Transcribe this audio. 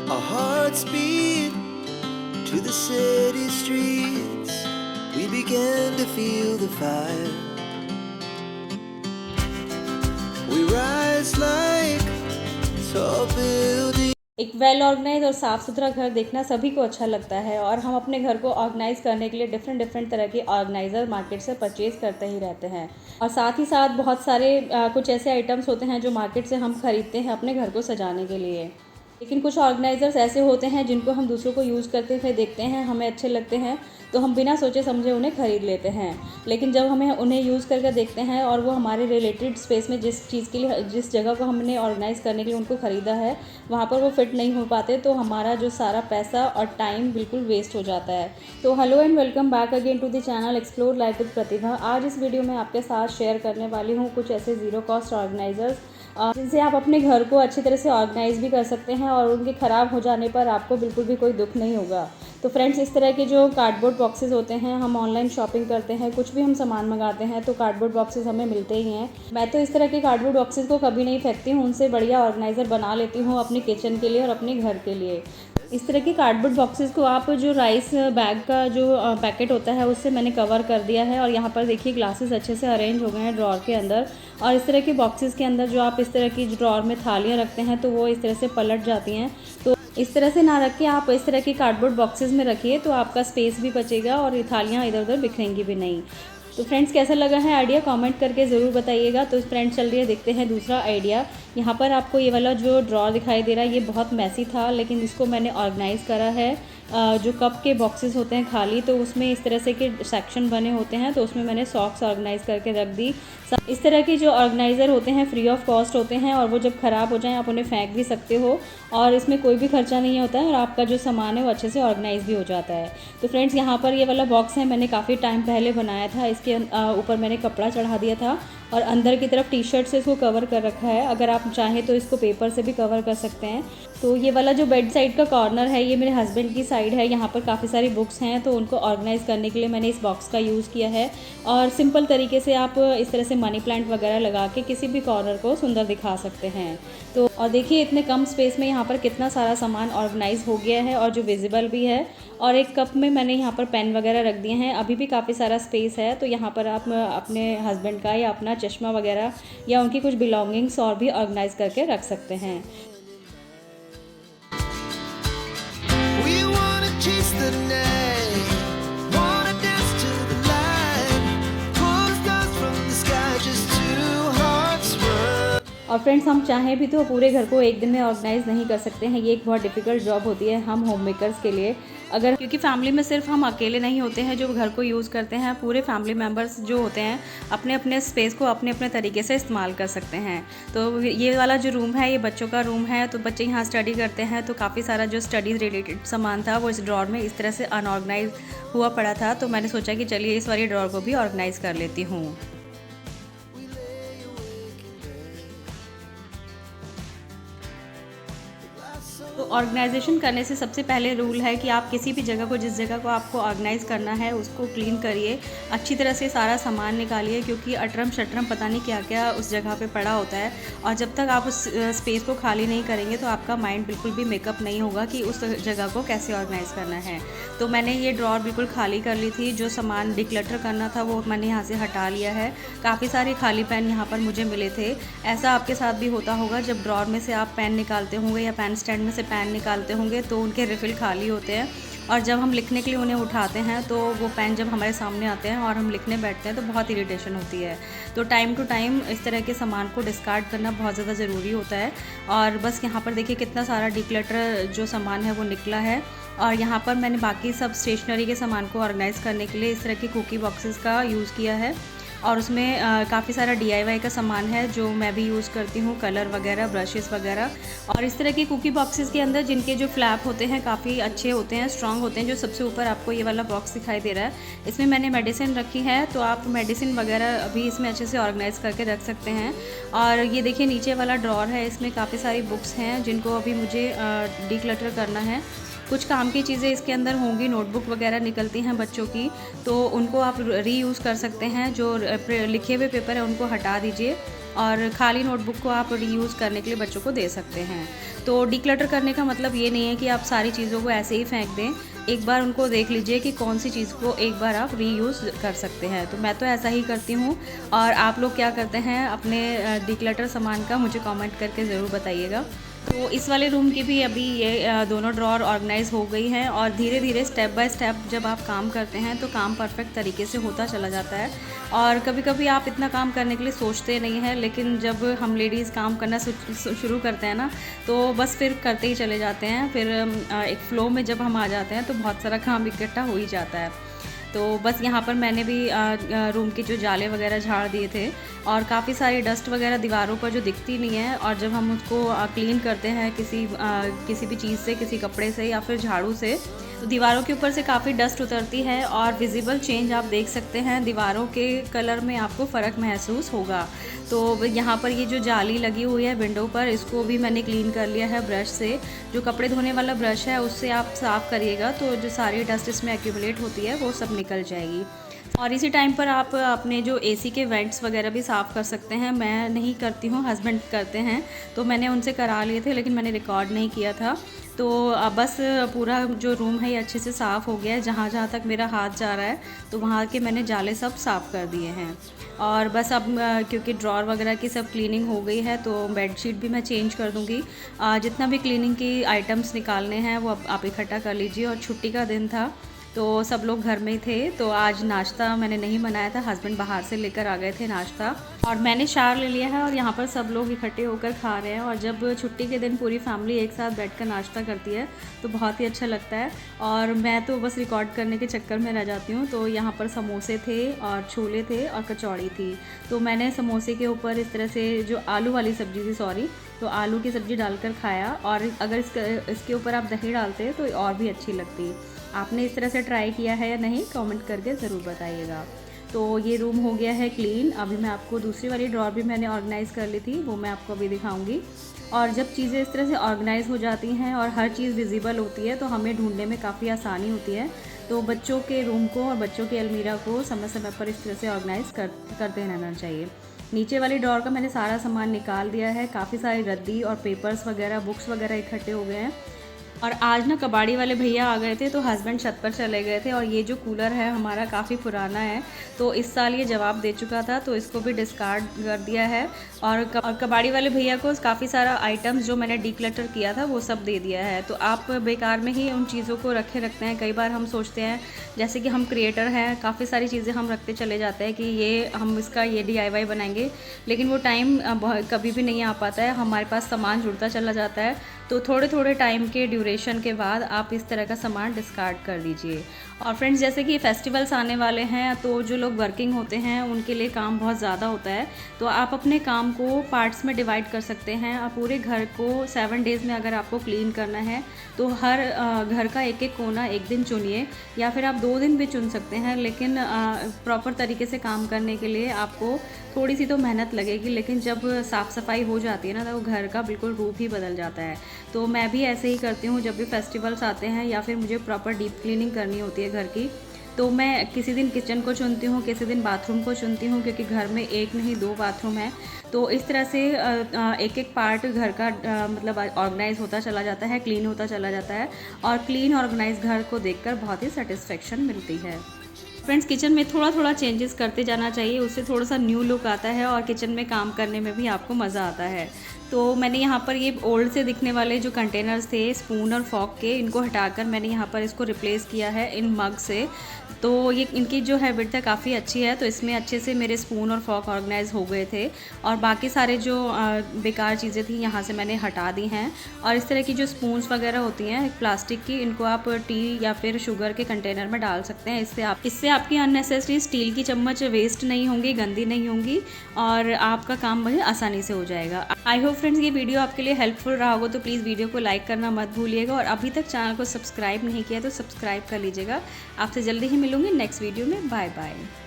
Our hearts beat to the city streets. We began to feel the fire. We rise like tall buildings. एक well organise और साफ़ सुथरा घर देखना सभी को अच्छा लगता है और हम अपने घर को ऑर्गेनाइज करने के लिए डिफरेंट डिफरेंट तरह के ऑर्गेनाइज़र मार्केट से परचेज़ करते ही रहते हैं। और साथ ही साथ बहुत सारे कुछ ऐसे आइटम्स होते हैं जो मार्केट से हम खरीदते हैं अपने घर को सजाने के लिए। लेकिन कुछ ऑर्गेनाइज़र्स ऐसे होते हैं जिनको हम दूसरों को यूज़ करते हुए देखते हैं, हमें अच्छे लगते हैं तो हम बिना सोचे समझे उन्हें ख़रीद लेते हैं। लेकिन जब हमें उन्हें यूज़ करके देखते हैं और वो हमारे रिलेटेड स्पेस में जिस चीज़ के लिए, जिस जगह को हमने ऑर्गेनाइज़ करने के लिए उनको ख़रीदा है, वहाँ पर वो फिट नहीं हो पाते तो हमारा जो सारा पैसा और टाइम बिल्कुल वेस्ट हो जाता है। तो hello and welcome back again to the channel explore life with Pratibha. आज इस वीडियो में आपके साथ शेयर करने वाली हूँ कुछ ऐसे ज़ीरो कॉस्ट ऑर्गेनाइज़र्स जिनसे आप अपने घर को अच्छी तरह से ऑर्गेनाइज़ भी कर सकते हैं और उनके ख़राब हो जाने पर आपको बिल्कुल भी कोई दुख नहीं होगा। तो फ्रेंड्स, इस तरह के जो कार्डबोर्ड बॉक्सेस होते हैं, हम ऑनलाइन शॉपिंग करते हैं, कुछ भी हम सामान मंगाते हैं तो कार्डबोर्ड बॉक्सेस हमें मिलते ही हैं। मैं तो इस तरह के कार्डबोर्ड बॉक्सेस को कभी नहीं फेंकती हूँ, उनसे बढ़िया ऑर्गेनाइज़र बना लेती हूँ अपनी किचन के लिए और अपने घर के लिए। इस तरह के कार्डबोर्ड बॉक्सेस को आप जो राइस बैग का जो पैकेट होता है उससे मैंने कवर कर दिया है और यहाँ पर देखिए ग्लासेस अच्छे से अरेंज हो गए हैं ड्रॉर के अंदर। और इस तरह के बॉक्सेस के अंदर जो आप इस तरह की ड्रॉर में थालियाँ रखते हैं तो वो इस तरह से पलट जाती हैं। तो इस तरह से ना रख के आप इस तरह के कार्डबोर्ड बॉक्सेस में रखिए तो आपका स्पेस भी बचेगा और ये थालियाँ इधर उधर बिखरेंगी भी नहीं। तो फ्रेंड्स, कैसा लगा है आइडिया कमेंट करके ज़रूर बताइएगा। तो फ्रेंड्स, चल रही है देखते हैं दूसरा आइडिया। यहाँ पर आपको ये वाला जो ड्रॉर दिखाई दे रहा है ये बहुत मैसी था, लेकिन इसको मैंने ऑर्गेनाइज़ करा है। जो कप के बॉक्सेस होते हैं खाली, तो उसमें इस तरह से के सेक्शन बने होते हैं तो उसमें मैंने सॉक्स ऑर्गेनाइज़ करके रख दी। इस तरह के जो ऑर्गेनाइज़र होते हैं फ्री ऑफ कॉस्ट होते हैं और वो जब ख़राब हो जाएं आप उन्हें फेंक भी सकते हो और इसमें कोई भी खर्चा नहीं होता है और आपका जो सामान है वो अच्छे से ऑर्गेनाइज़ भी हो जाता है। तो फ्रेंड्स, यहाँ पर ये वाला बॉक्स है, मैंने काफ़ी टाइम पहले बनाया था। इसके ऊपर मैंने कपड़ा चढ़ा दिया था और अंदर की तरफ टी शर्ट से इसको कवर कर रखा है। अगर आप चाहें तो इसको पेपर से भी कवर कर सकते हैं। तो ये वाला जो बेड साइड का कॉर्नर है ये मेरे हस्बैंड की साइड है। यहाँ पर काफ़ी सारी बुक्स हैं तो उनको ऑर्गेनाइज़ करने के लिए मैंने इस बॉक्स का यूज़ किया है। और सिंपल तरीके से आप इस तरह से मनी प्लांट वगैरह लगा के किसी भी कॉर्नर को सुंदर दिखा सकते हैं। तो और देखिए इतने कम स्पेस में यहाँ पर कितना सारा सामान ऑर्गेनाइज़ हो गया है और जो विजिबल भी है। और एक कप में मैंने यहाँ पर पेन वगैरह रख दिए हैं। अभी भी काफ़ी सारा स्पेस है तो यहाँ पर आप अपने हस्बैंड का या अपना चश्मा वगैरह या उनकी कुछ बिलोंगिंग्स और भी ऑर्गेनाइज़ करके रख सकते हैं। We wanna chase the night, wanna dance to the light, pull the stars from the sky, just two hearts run. और फ्रेंड्स, हम चाहें भी तो पूरे घर को एक दिन में ऑर्गेनाइज़ नहीं कर सकते हैं। ये एक बहुत डिफ़िकल्ट जॉब होती है हम होम मेकर्स के लिए। अगर क्योंकि फैमिली में सिर्फ हम अकेले नहीं होते हैं जो घर को यूज़ करते हैं, पूरे फैमिली मेम्बर्स जो होते हैं अपने अपने स्पेस को अपने अपने तरीके से इस्तेमाल कर सकते हैं। तो ये वाला जो रूम है ये बच्चों का रूम है तो बच्चे यहाँ स्टडी करते हैं तो काफ़ी सारा जो स्टडीज़ रिलेटेड सामान था वो इस ड्रॉर में इस तरह से अनऑर्गेनाइज हुआ पड़ा था। तो मैंने सोचा कि चलिए इस वाली ड्रॉर को भी ऑर्गेनाइज़ कर लेती हूँ। तो ऑर्गेनाइजेशन करने से सबसे पहले रूल है कि आप किसी भी जगह को, जिस जगह को आपको ऑर्गेनाइज़ करना है उसको क्लीन करिए, अच्छी तरह से सारा सामान निकालिए क्योंकि अटरम शटरम पता नहीं क्या क्या उस जगह पे पड़ा होता है। और जब तक आप उस स्पेस को खाली नहीं करेंगे तो आपका माइंड बिल्कुल भी मेकअप नहीं होगा कि उस जगह को कैसे ऑर्गेनाइज़ करना है। तो मैंने ये ड्रॉर बिल्कुल खाली कर ली थी, जो सामान डिक्लटर करना था वो मैंने यहाँ से हटा लिया है। काफ़ी सारे खाली पेन यहाँ पर मुझे मिले थे। ऐसा आपके साथ भी होता होगा, जब ड्रॉर में से आप पेन निकालते होंगे या पेन स्टैंड में से पेन निकालते होंगे तो उनके रिफ़िल खाली होते हैं और जब हम लिखने के लिए उन्हें उठाते हैं तो वो पेन जब हमारे सामने आते हैं और हम लिखने बैठते हैं तो बहुत इरिटेशन होती है। तो टाइम टू टाइम इस तरह के सामान को डिस्कार्ड करना बहुत ज़्यादा ज़रूरी होता है। और बस यहाँ पर देखिए कितना सारा डिक्लटर जो सामान है वो निकला है। और यहाँ पर मैंने बाकी सब स्टेशनरी के सामान को ऑर्गेनाइज़ करने के लिए इस तरह के कुकी बॉक्सेस का यूज़ किया है और उसमें काफ़ी सारा DIY का सामान है जो मैं भी यूज़ करती हूँ, कलर वगैरह, ब्रशेस वगैरह। और इस तरह के कुकी बॉक्सेस के अंदर जिनके जो फ्लैप होते हैं काफ़ी अच्छे होते हैं, स्ट्रॉन्ग होते हैं। जो सबसे ऊपर आपको ये वाला बॉक्स दिखाई दे रहा है, इसमें मैंने मेडिसिन रखी है तो आप मेडिसिन वगैरह भी इसमें अच्छे से ऑर्गेनाइज़ करके रख सकते हैं। और ये देखिए नीचे वाला ड्रॉर है, इसमें काफ़ी सारी बुक्स हैं जिनको अभी मुझे डिक्लटर करना है। कुछ काम की चीज़ें इसके अंदर होंगी, नोटबुक वगैरह निकलती हैं बच्चों की, तो उनको आप रीयूज़ कर सकते हैं। जो लिखे हुए पेपर है उनको हटा दीजिए और खाली नोटबुक को आप रीयूज़ करने के लिए बच्चों को दे सकते हैं। तो डिक्लटर करने का मतलब ये नहीं है कि आप सारी चीज़ों को ऐसे ही फेंक दें। एक बार उनको देख लीजिए कि कौन सी चीज़ को एक बार आप रीयूज़ कर सकते हैं। तो मैं तो ऐसा ही करती हूँ। और आप लोग क्या करते हैं अपने डिक्लटर सामान का, मुझे कमेंट करके ज़रूर बताइएगा। तो इस वाले रूम की भी अभी ये दोनों ड्रॉर ऑर्गेनाइज़ हो गई हैं और धीरे धीरे स्टेप बाय स्टेप जब आप काम करते हैं तो काम परफेक्ट तरीके से होता चला जाता है। और कभी कभी आप इतना काम करने के लिए सोचते नहीं हैं, लेकिन जब हम लेडीज़ काम करना शुरू करते हैं ना, तो बस फिर करते ही चले जाते हैं। फिर एक फ़्लो में जब हम आ जाते हैं तो बहुत सारा काम इकट्ठा हो ही जाता है। तो बस यहाँ पर मैंने भी रूम के जो जाले वगैरह झाड़ दिए थे और काफ़ी सारी डस्ट वगैरह दीवारों पर जो दिखती नहीं है, और जब हम उसको क्लीन करते हैं किसी भी चीज़ से, किसी कपड़े से या फिर झाड़ू से, तो दीवारों के ऊपर से काफ़ी डस्ट उतरती है और विजिबल चेंज आप देख सकते हैं। दीवारों के कलर में आपको फ़र्क महसूस होगा। तो यहाँ पर ये जो जाली लगी हुई है विंडो पर, इसको भी मैंने क्लीन कर लिया है ब्रश से। जो कपड़े धोने वाला ब्रश है उससे आप साफ़ करिएगा तो जो सारी डस्ट इसमें एक्यूमुलेट होती है वो सब निकल जाएगी। और इसी टाइम पर आप अपने जो एसी के वेंट्स वगैरह भी साफ़ कर सकते हैं। मैं नहीं करती हूँ, हस्बैंड करते हैं, तो मैंने उनसे करा लिए थे लेकिन मैंने रिकॉर्ड नहीं किया था। तो बस पूरा जो रूम है ये अच्छे से साफ़ हो गया है। जहाँ जहाँ तक मेरा हाथ जा रहा है तो वहाँ के मैंने जाले सब साफ़ कर दिए हैं। और बस अब क्योंकि ड्रॉर वगैरह की सब क्लीनिंग हो गई है तो बेडशीट भी मैं चेंज कर दूँगी। जितना भी क्लीनिंग की आइटम्स निकालने हैं वो आप इकट्ठा कर लीजिए। और छुट्टी का दिन था तो सब लोग घर में ही थे, तो आज नाश्ता मैंने नहीं बनाया था, हस्बैंड बाहर से लेकर आ गए थे नाश्ता, और मैंने शावर ले लिया है और यहाँ पर सब लोग इकट्ठे होकर खा रहे हैं। और जब छुट्टी के दिन पूरी फैमिली एक साथ बैठकर नाश्ता करती है तो बहुत ही अच्छा लगता है। और मैं तो बस रिकॉर्ड करने के चक्कर में रह जाती हूँ। तो यहाँ पर समोसे थे और छोले थे और कचौड़ी थी। तो मैंने समोसे के ऊपर इस तरह से जो आलू वाली सब्ज़ी थी तो आलू की सब्ज़ी डालकर खाया। और अगर इसके ऊपर आप दही डालते तो और भी अच्छी लगती। आपने इस तरह से ट्राई किया है या नहीं, कमेंट करके ज़रूर बताइएगा। तो ये रूम हो गया है क्लीन। अभी मैं आपको दूसरी वाली ड्रॉर भी मैंने ऑर्गेनाइज़ कर ली थी, वो मैं आपको अभी दिखाऊंगी। और जब चीज़ें इस तरह से ऑर्गेनाइज़ हो जाती हैं और हर चीज़ विजिबल होती है तो हमें ढूंढने में काफ़ी आसानी होती है। तो बच्चों के रूम को और बच्चों की अलमीरा को समय समय पर इस तरह से ऑर्गेनाइज़ करते रहना चाहिए। नीचे वाली ड्रॉर का मैंने सारा सामान निकाल दिया है। काफ़ी सारी रद्दी और पेपर्स वगैरह, बुक्स वगैरह इकट्ठे हो गए हैं। और आज ना कबाड़ी वाले भैया आ गए थे तो हस्बैंड छत पर चले गए थे। और ये जो कूलर है हमारा काफ़ी पुराना है, तो इस साल ये जवाब दे चुका था, तो इसको भी डिस्कार्ड कर दिया है। और कबाड़ी वाले भैया को काफ़ी सारा आइटम्स जो मैंने डिक्लटर किया था वो सब दे दिया है। तो आप बेकार में ही उन चीज़ों को रखते हैं। कई बार हम सोचते हैं जैसे कि हम क्रिएटर हैं, काफ़ी सारी चीज़ें हम रखते चले जाते हैं कि ये हम इसका ये DIY बनाएंगे, लेकिन वो टाइम कभी भी नहीं आ पाता है। हमारे पास सामान जुड़ता चला जाता है। तो थोड़े थोड़े टाइम के ड्यूरेशन के बाद आप इस तरह का सामान डिस्कार्ड कर दीजिए। और फ्रेंड्स, जैसे कि फेस्टिवल्स आने वाले हैं तो जो लोग वर्किंग होते हैं उनके लिए काम बहुत ज़्यादा होता है। तो आप अपने काम को पार्ट्स में डिवाइड कर सकते हैं। आप पूरे घर को 7 डेज़ में अगर आपको क्लीन करना है तो हर घर का एक एक कोना एक दिन चुनिए, या फिर आप 2 दिन भी चुन सकते हैं। लेकिन प्रॉपर तरीके से काम करने के लिए आपको थोड़ी सी तो मेहनत लगेगी, लेकिन जब साफ़ सफाई हो जाती है ना तो घर का बिल्कुल रूप ही बदल जाता है। तो मैं भी ऐसे ही करती हूँ। जब भी फेस्टिवल्स आते हैं या फिर मुझे प्रॉपर डीप क्लीनिंग करनी होती है घर की, तो मैं किसी दिन किचन को चुनती हूँ, किसी दिन बाथरूम को चुनती हूँ, क्योंकि घर में एक नहीं 2 बाथरूम है। तो इस तरह से एक एक पार्ट घर का मतलब ऑर्गेनाइज होता चला जाता है, क्लीन होता चला जाता है। और क्लीन ऑर्गेनाइज घर को देखकर बहुत ही सेटिस्फेक्शन मिलती है। फ्रेंड्स, किचन में थोड़ा थोड़ा चेंजेस करते जाना चाहिए, उससे थोड़ा सा न्यू लुक आता है और किचन में काम करने में भी आपको मज़ा आता है। तो मैंने यहाँ पर ये ओल्ड से दिखने वाले जो कंटेनर्स थे स्पून और फॉक के, इनको हटाकर मैंने यहाँ पर इसको रिप्लेस किया है इन मग से। तो ये इनकी जो है विड्थ है काफ़ी अच्छी है, तो इसमें अच्छे से मेरे स्पून और फॉक ऑर्गेनाइज हो गए थे। और बाकी सारे जो बेकार चीज़ें थी यहाँ से मैंने हटा दी हैं। और इस तरह की जो स्पून्स वगैरह होती हैं प्लास्टिक की, इनको आप टी या फिर शुगर के कंटेनर में डाल सकते हैं। इससे आपकी अननेसेसरी स्टील की चम्मच वेस्ट नहीं होंगी, गंदी नहीं होंगी, और आपका काम बड़े आसानी से हो जाएगा। आई होप फ्रेंड्स ये वीडियो आपके लिए हेल्पफुल रहा होगा, तो प्लीज़ वीडियो को लाइक करना मत भूलिएगा। और अभी तक चैनल को सब्सक्राइब नहीं किया तो सब्सक्राइब कर लीजिएगा। आपसे जल्दी ही मिलूंगी नेक्स्ट वीडियो में। Bye bye.